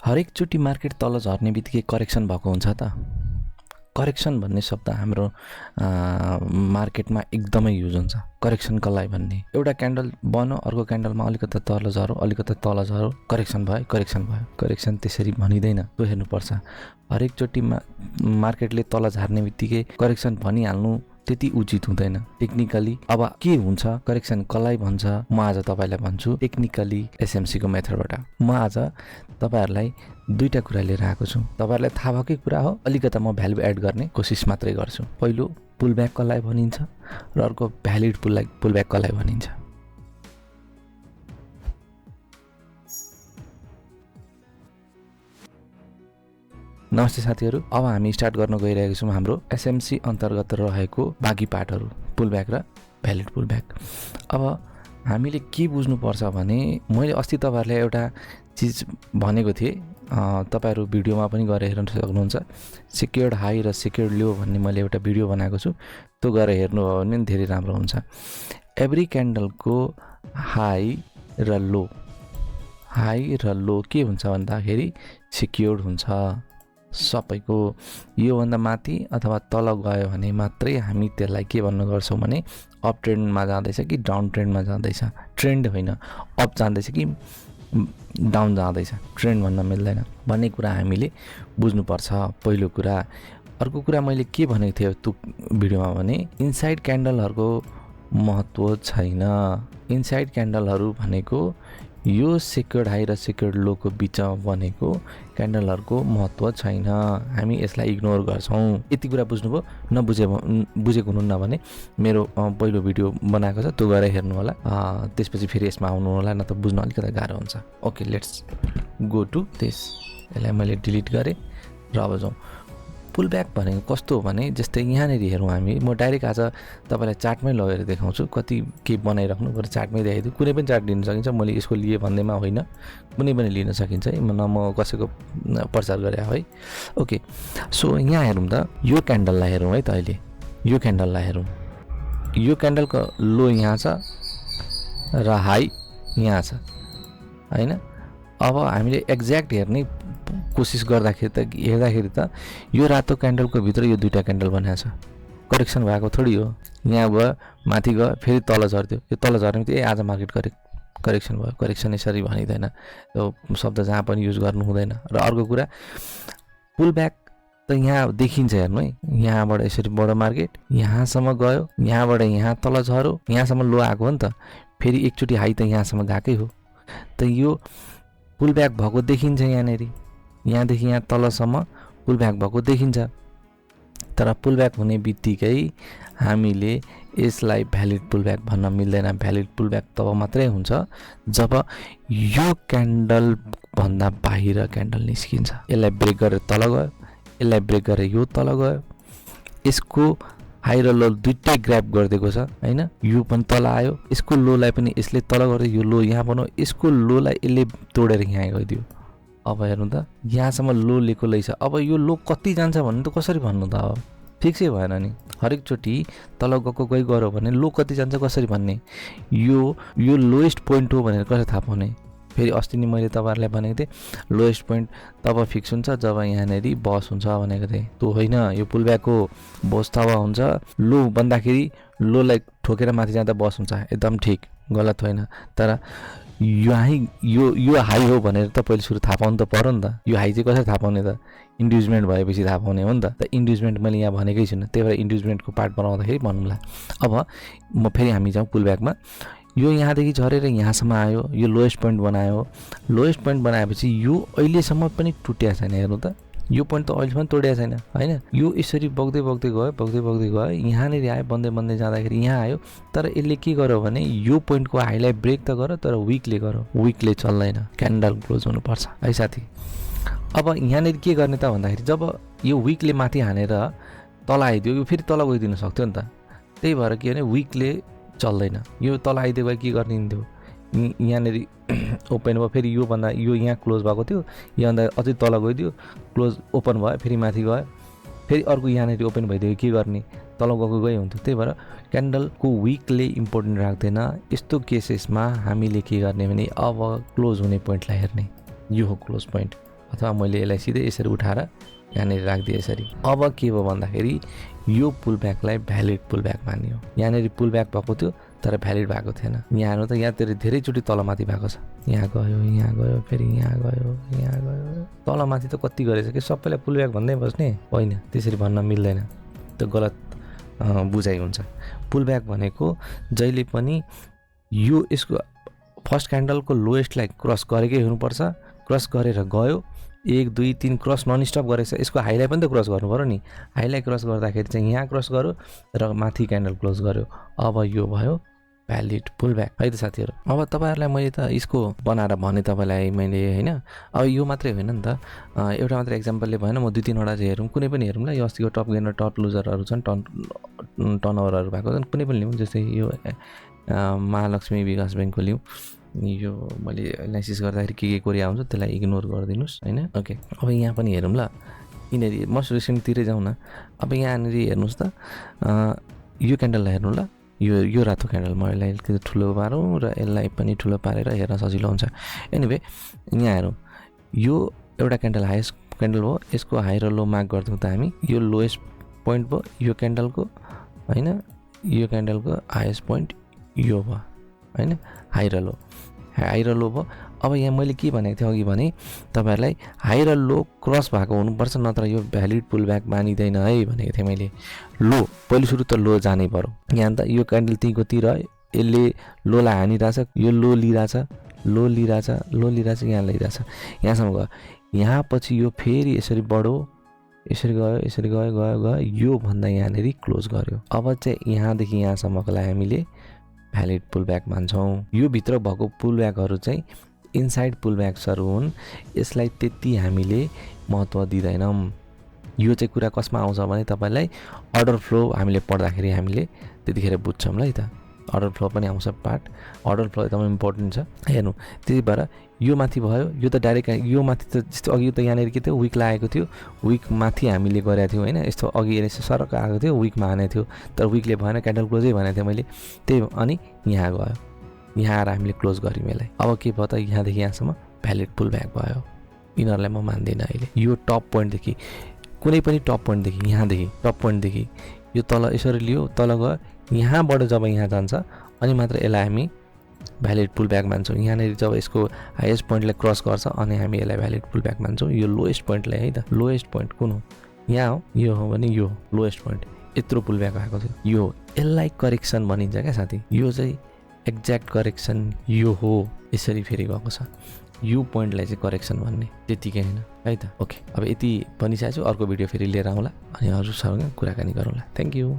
हरेकचोटि market तल झर्ने बित्तिकै करेक्सन भएको हुन्छ त? करेक्सन भन्ने शब्द हाम्रो मार्केटमा एकदमै युज हुन्छ। करेक्सन कसलाई भन्ने? एउटा क्यान्डल बन्यो, अर्को क्यान्डलमा अलिकति तल झरो, अलिकति तल झरो, करेक्सन भयो, करेक्सन भयो। करेक्सन त्यसरी भनिँदैन, त्यो हेर्नुपर्छ। हरेकचोटि मार्केटले तल झार्ने बित्तिकै करेक्सन भनिहाल्नु त्यति उचित हुँदैन टेक्निकली। अब के हुन्छ, करेक्सन कसलाई भन्छ, म आज तपाईँलाई भन्छु टेक्निकली एसएमसीको मेथडबाट। म आज तपाईँहरूलाई दुईटा कुरा लिएर आएको छु। तपाईँहरूलाई थाहा भएकै कुरा हो, अलिकता म भ्यालु एड गर्ने कोसिस मात्रै गर्छु। पहिलो पुलब्याक कसलाई भनिन्छ र अर्को भ्यालिड पुलब्याक कसलाई भनिन्छ। नमस्ते साथीहरू, अब हामी स्टार्ट गर्न गइरहेको छौँ हाम्रो एसएमसी अन्तर्गत रहेको बाँकी पार्टहरू, पुलब्याक र भ्यालिड पुलब्याक। अब हामीले के बुझ्नुपर्छ भने, मैले अस्ति तपाईँहरूलाई एउटा चिज भनेको थिएँ, तपाईँहरू भिडियोमा पनि गएर हेर्न सक्नुहुन्छ। सेक्योर्ड हाई र सेक्योर्ड लो भन्ने मैले एउटा भिडियो बनाएको छु, त्यो गएर हेर्नुभयो भने धेरै राम्रो हुन्छ। एभ्री क्यान्डलको हाई र लो के हुन्छ भन्दाखेरि सेक्योर्ड हुन्छ। सबैको योभन्दा माथि अथवा तल गयो भने मात्रै हामी त्यसलाई के भन्ने गर्छौँ भने अप ट्रेन्डमा जाँदैछ कि डाउन ट्रेन्डमा जाँदैछ। ट्रेन्ड होइन, अप जाँदैछ कि डाउन जाँदैछ, ट्रेन्ड भन्न मिल्दैन भन्ने कुरा हामीले बुझ्नुपर्छ, पहिलो कुरा। अर्को कुरा मैले के भनेको थिएँ त्यो भिडियोमा भने, इनसाइड क्यान्डलहरूको महत्त्व छैन। इनसाइड क्यान्डलहरू भनेको यो सेक्योर्ड हाई र सेक्योर्ड लोको बिचमा बनेको क्यान्डलहरूको महत्त्व छैन, हामी यसलाई इग्नोर गर्छौँ। यति कुरा बुझ्नुभयो? बुझेको हुनुहुन्न भने मेरो पहिलो भिडियो बनाएको छ, त्यो गएर हेर्नु होला, त्यसपछि फेरि यसमा आउनु होला, न त बुझ्न अलिकति गाह्रो हुन्छ। Okay, let's go to this. यसलाई मैले डिलिट गरेँ र अब जाउँ। पुलब्याक भनेको कस्तो हो भने, जस्तै यहाँनिर हेरौँ हामी, म डाइरेक्ट आज तपाईँलाई चार्टमै लगेर देखाउँछु, कति के बनाइराख्नु पर्छ चार्टमै देखाइदियो। कुनै पनि चार्ट लिन सकिन्छ, मैले यसको लिए भन्दैमा होइन, कुनै पनि लिन सकिन्छ है, न म कसैको प्रचार गरे है। ओके, सो यहाँ हेरौँ त, यो क्यान्डललाई हेरौँ है त। अहिले यो क्यान्डललाई हेरौँ, यो क्यान्डलको लो यहाँ छ र हाई यहाँ छ होइन। अब हामीले एक्ज्याक्ट हेर्ने कोसिस हेर्दाखेरि त यो रातो क्यान्डलको भित्र यो दुईवटा क्यान्डल बनाएको छ, करेक्सन भएको थोडी हो। यहाँ गयो, माथि गयो, फेरि तल झर्थ्यो, यो तल झर्ने बित्तिकै आज मार्केट करेक्सन भयो। करेक्सन यसरी भनिँदैन, यो शब्द जहाँ पनि युज गर्नु हुँदैन। र अर्को कुरा, पुलब्याक त यहाँ देखिन्छ, हेर्नु है, यहाँबाट यसरी बडो मार्केट यहाँसम्म गयो, यहाँबाट यहाँ तल झऱ्यो, यहाँसम्म लो आएको हो नि त, फेरि एकचोटि हाई त यहाँसम्म गएकै हो, त यो पुलब्याक भएको देखिन्छ। यहाँदेखि यहाँ तलसम्म पुलब्याक भएको देखिन्छ। तर पुलब्याक हुने बित्तिकै हामीले यसलाई भ्यालिड पुलब्याक भन्न मिल्दैन। भ्यालिड पुलब्याक तब मात्रै हुन्छ जब यो क्यान्डलभन्दा बाहिर क्यान्डल निस्किन्छ। यसलाई ब्रेक गरेर तल गयो, यसलाई ब्रेक गरेर यो तल गयो, यसको हाई र लो दुइटै ग्र्याब गरिदिएको छ होइन। यो पनि तल आयो, यसको लोलाई पनि यसले तल गर्दै यो लो यहाँ बनायो, यसको लोलाई यसले तोडेर यहाँ गइदियो। अब हेर्नु त, यहाँसम्म लो लिएको लैछ। अब यो लो कति जान्छ भन्नु त कसरी भन्नु त? अब फिक्सै भएन नि, हरेकचोटि तल गयो भने लो कति जान्छ कसरी भन्ने? यो लोएस्ट पोइन्ट हो भनेर कसरी थाहा पाउने? फेरि अस्ति नै मैले तपाईँहरूलाई भनेको थिएँ, लोएस्ट पोइन्ट तब फिक्स हुन्छ जब यहाँनिर बस हुन्छ भनेको थिएँ। त्यो होइन, यो पुलब्याक हो, बस तब हुन्छ लो भन्दाखेरि लोलाई ठोकेर माथि जाँदा बस हुन्छ, एकदम ठिक, गलत होइन। तर यो हाई हो भनेर त पहिले सुरु थाहा पाउनु त पऱ्यो नि त। यो हाई चाहिँ कसरी थाहा पाउने त? इन्ड्युसमेन्ट भएपछि थाहा पाउने हो नि त। इन्ड्युसमेन्ट मैले यहाँ भनेकै छुइनँ, त्यही भएर इन्ड्युसमेन्टको पार्ट बनाउँदाखेरि भन्नुला। अब म फेरि हामी जाउँ पुलब्याकमा। यो यहाँदेखि झरेर यहाँसम्म आयो, यो लोएस्ट पोइन्ट बनायो। लोएस्ट पोइन्ट बनाएपछि यो अहिलेसम्म पनि टुटेको छैन, हेर्नु त, यो पोइन्ट त अहिलेसम्म तोडेको छैन होइन। यो यसरी बग्दै गयो, यहाँनिर आयो, बन्दै जाँदाखेरि यहाँ आयो। तर यसले के गर्यो भने यो पोइन्टको हाईलाई ब्रेक त गर्यो, तर विकले चल्दैन, क्यान्डल क्लोज हुनुपर्छ है साथी। अब यहाँनिर के गर्ने त भन्दाखेरि, जब यो विकले माथि हानेर तल आइदियो, यो फेरि तल गइदिन सक्थ्यो नि त। त्यही भएर के भने विकले चल्दैन, यो तल आइदियो भए के गरिदिन्थ्यो, यहाँनिर ओपन भयो, फेरि योभन्दा यो यहाँ क्लोज भएको थियो, योभन्दा अझै तल गइदियो, क्लोज ओपन भयो, फेरि माथि गयो, फेरि अर्को यहाँनिर ओपन भइदियो, के गर्ने, तल गए हुन्थ्यो। त्यही भएर क्यान्डलको विकले इम्पोर्टेन्ट राख्दैन। यस्तो केसेसमा हामीले के गर्ने भने, अब क्लोज हुने पोइन्टलाई हेर्ने, यो हो क्लोज पोइन्ट। अथवा मैले यसलाई सिधै यसरी उठाएर यहाँनिर राखिदिएँ यसरी। अब के भयो भन्दाखेरि यो पुलब्याकलाई भ्यालिड पुलब्याक मानियो। यहाँनिर पुलब्याक भएको थियो तर भ्यालिड भएको थिएन। यहाँ हेर्नु त यहाँ धेरैचोटि तलमाथि भएको छ। यहाँ गयो फेरि यहाँ गयो तलमाथि त कति गरेछ कि सबैलाई पुलब्याक भन्दै बस्ने होइन, त्यसरी भन्न मिल्दैन, त्यो गलत बुझाइ हुन्छ। पुलब्याक भनेको जहिले पनि यो यसको फर्स्ट क्यान्डलको लोएस्टलाई क्रस गरेकै हुनुपर्छ। क्रस गरेर गयो 1 2 3 क्रस नन स्टप गरेछ, यसको हाईलाई पनि त क्रस गर्नु पर्यो नि। हाईलाई क्रस गर्दाखेरि चाहिँ यहाँ क्रस गर्यो र माथि क्यान्डल क्लोज गर्यो। अब यो भयो भ्यालिड पुलब्याक है त साथीहरू। अब तपाईँहरूलाई मैले त यसको बनाएर भने तपाईँलाई मैले होइन। अब यो मात्रै होइन नि त, एउटा मात्रै एक्जाम्पलले भएन, म 2-3वटा चाहिँ हेरौँ, कुनै पनि हेरौँ ल। यो अस्तिको टप गेनर टप लुजरहरू छन्, टर्नओभरहरू भएको छन्, कुनै पनि लिउँ। जस्तै यो महालक्ष्मी विकास ब्याङ्कको लिउँ। यो मैले एनालाइसिस गर्दाखेरि के कोरिया हुन्छ त्यसलाई इग्नोर गरिदिनुहोस् होइन। ओके, अब यहाँ पनि हेरौँ ल। यिनीहरू मोस्ट रिसेन्टतिरै जाउँ न। अब यहाँनिर हेर्नुहोस् त, यो क्यान्डललाई हेर्नु ल। यो रातो क्यान्डल म यसलाई अलिकति ठुलो पारौँ र यसलाई पनि ठुलो पारेर हेर्न सजिलो हुन्छ। एनिवे यहाँ हेरौँ, यो एउटा क्यान्डल हाइएस्ट क्यान्डल हो, यसको हाई र लो मार्क गरिदिउँ त हामी। यो लोएस्ट पोइन्ट भयो यो क्यान्डलको होइन, यो क्यान्डलको हाइएस्ट पोइन्ट यो भयो होइन, हाई र लो भयो। अब यहाँ मैले के भनेको थिएँ अघि भने तपाईँहरूलाई हाई र लो क्रस भएको हुनुपर्छ, नत्र यो भ्यालिड पुलब्याक मानिँदैन है भनेको थिएँ मैले। लो पहिले सुरु त लो जानै पर्यो। यहाँ त यो क्यान्डल त्यहीँकोतिर यसले लोलाई हानिरहेछ, यो लो लिइरहेछ, यहाँ ल्याइरहेछ, यहाँसम्म गयो। यहाँ पछि यो फेरि यसरी बढो, यसरी गयो यो भन्दा यहाँनिर क्लोज गर्यो। अब चाहिँ यहाँदेखि यहाँसम्मकोलाई हामीले भ्यालिड पुलब्याक मान्छौँ। यो भित्र भएको पुलब्याकहरू चाहिँ इनसाइड पुलब्याक्सहरू हुन्, यसलाई त्यति हामीले महत्त्व दिँदैनौँ। यो चाहिँ कुरा कसमा आउँछ भने तपाईँलाई अर्डर फ्लो हामीले पढ्दाखेरि हामीले त्यतिखेर बुझ्छौँ ल है त। अर्डर फ्लो पनि आउँछ पार्ट, अर्डर फ्लो एकदम इम्पोर्टेन्ट छ हेर्नु। त्यही भएर यो माथि भयो, यो त डाइरेक्ट यो माथि त जस्तो अघि त यहाँनिर के थियो विक लागेको थियो, विक माथि हामीले गरेको थियौँ होइन। यस्तो अघि यसो सरक आएको थियो, विकमा हानेको थियो, तर विकले भएन, क्यान्डल क्लोजै भनेको थियो मैले। त्यही अनि यहाँ गयो, यहाँ आएर हामीले क्लोज गऱ्यौँ यसलाई। अब के भयो त यहाँदेखि यहाँसम्म भ्यालिड पुलब्याक भयो। यिनीहरूलाई म मान्दिनँ अहिले। यो टप पोइन्टदेखि कुनै पनि टप पोइन्टदेखि यहाँदेखि टप पोइन्टदेखि यो तल यसरी लियो, तल गयो, यहाँबाट जब यहाँ जान्छ अनि मात्र यसलाई हामी भ्यालिड पुलब्याक मान्छौँ। यहाँनिर जब यसको हाइएस्ट पोइन्टलाई क्रस गर्छ अनि हामी यसलाई भ्यालिड पुलब्याक मान्छौँ। यो लोएस्ट पोइन्टलाई है त, लोएस्ट पोइन्ट कुन हो यहाँ हो, यो हो भने यो लोएस्ट पोइन्ट, यत्रो पुलब्याक भएको थियो यो, यसलाई करेक्सन भनिन्छ क्या साथी। यो चाहिँ एक्ज्याक्ट करेक्सन यो हो, यसरी फेरि गएको छ, यो पोइन्टलाई चाहिँ करेक्सन भन्ने, त्यतिकै होइन है त। ओके, अब यति भनिसकेको छु, अर्को भिडियो फेरि लिएर आउँला अनि अरूसँग कुराकानी गरौँला। Thank you.